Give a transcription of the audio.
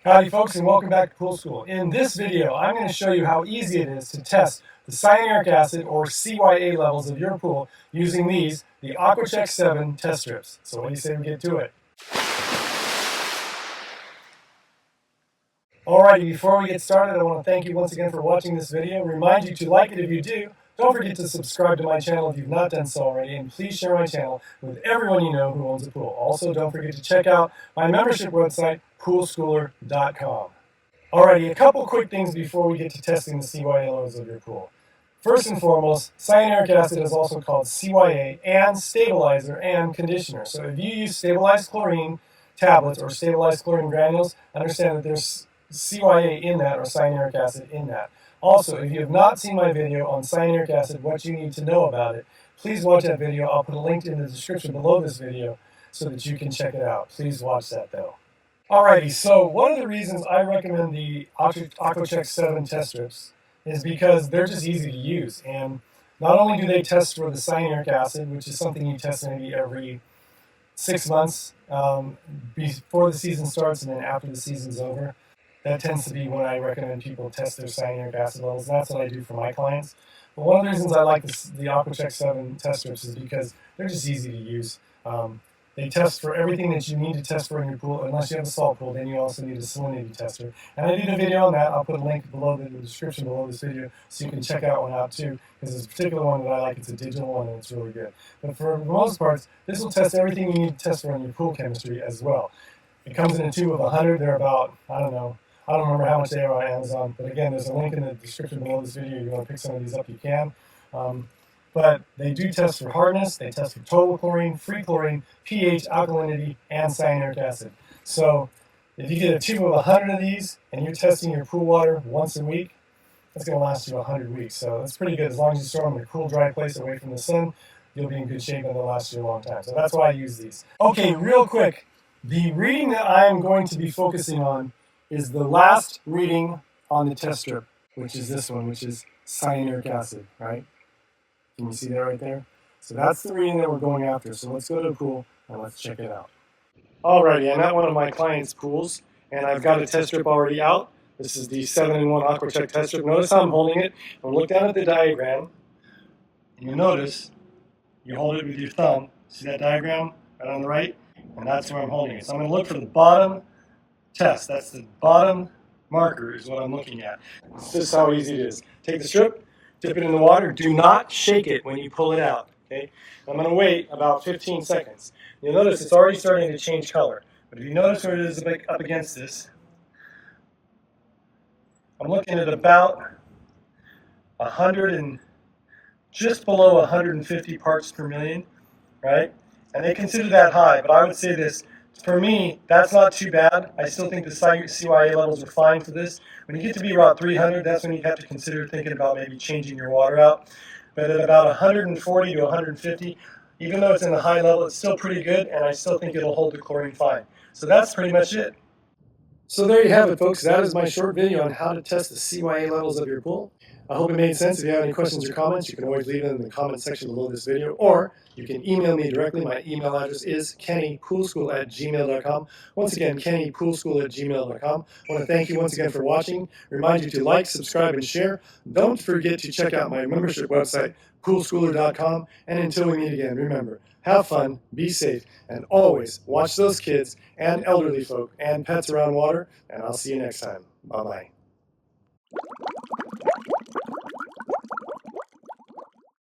Howdy folks, and welcome back to Pool School. In this video, I'm going to show you how easy it is to test the cyanuric acid or CYA levels of your pool using these, the AquaCheck 7 test strips. So what do you say we get to it? Alrighty, before we get started, I want to thank you once again for watching this video. Remind you to like it if you do. Don't forget to subscribe to my channel if you've not done so already, and please share my channel with everyone you know who owns a pool. Also, don't forget to check out my membership website, poolschooler.com. Alrighty, a couple quick things before we get to testing the CYA levels of your pool. First and foremost, cyanuric acid is also called CYA and stabilizer and conditioner. So if you use stabilized chlorine tablets or stabilized chlorine granules, understand that there's CYA in that or cyanuric acid in that. Also, if you have not seen my video on cyanuric acid, what you need to know about it, please watch that video. I'll put a link in the description below this video so that you can check it out. Please watch that though. Alrighty, so one of the reasons I recommend the AquaCheck 7 test strips is because they're just easy to use. And not only do they test for the cyanuric acid, which is something you test maybe every 6 months before the season starts and then after the season's over. That tends to be when I recommend people test their cyanuric acid levels. And that's what I do for my clients. But one of the reasons I like the AquaCheck 7 test strips is because they're just easy to use. They test for everything that you need to test for in your pool. Unless you have a salt pool, then you also need a salinity tester. And I did a video on that. I'll put a link below in the description below this video so you can check that one out too. Because there's a particular one that I like. It's a digital one and it's really good. But for the most part, this will test everything you need to test for in your pool chemistry as well. It comes in a tube of 100. They're about, I don't remember how much they are on Amazon. But again, there's a link in the description below this video. If you want to pick some of these up, you can. But they do test for hardness, they test for total chlorine, free chlorine, pH, alkalinity, and cyanuric acid. So if you get a tube of 100 of these and you're testing your pool water once a week, that's going to last you 100 weeks. So that's pretty good. As long as you store them in a cool, dry place away from the sun, you'll be in good shape and they'll last you a long time. So that's why I use these. Okay, real quick, the reading that I am going to be focusing on is the last reading on the test strip, which is this one, which is cyanuric acid, right? Can you see that right there? So that's the reading that we're going after. So let's go to the pool and let's check it out. Alrighty, I'm at one of my clients' pools and I've got a test strip already out. This is the 7-in-1 AquaCheck test strip. Notice how I'm holding it. And look down at the diagram. And you'll notice you hold it with your thumb. See that diagram right on the right? And that's where I'm holding it. So I'm going to look for the bottom test. That's the bottom marker is what I'm looking at. This is how easy it is. Take the strip, dip it in the water. Do not shake it when you pull it out. Okay? I'm going to wait about 15 seconds. You'll notice it's already starting to change color. But if you notice where it is up against this, I'm looking at about 100 and just below 150 parts per million, right? And they consider that high, but I would say this. For me, that's not too bad. I still think the CYA levels are fine for this. When you get to be about 300, that's when you have to consider thinking about maybe changing your water out. But at about 140 to 150, even though it's in the high level, it's still pretty good, and I still think it'll hold the chlorine fine. So that's pretty much it. So there you have it, folks. That is my short video on how to test the CYA levels of your pool. I hope it made sense. If you have any questions or comments, you can always leave them in the comment section below this video, or you can email me directly. My email address is kennypoolschool@gmail.com. Once again, kennypoolschool@gmail.com. I want to thank you once again for watching. Remind you to like, subscribe, and share. Don't forget to check out my membership website, poolschooler.com. And until we meet again, remember, have fun, be safe, and always watch those kids and elderly folk and pets around water. And I'll see you next time. Bye-bye.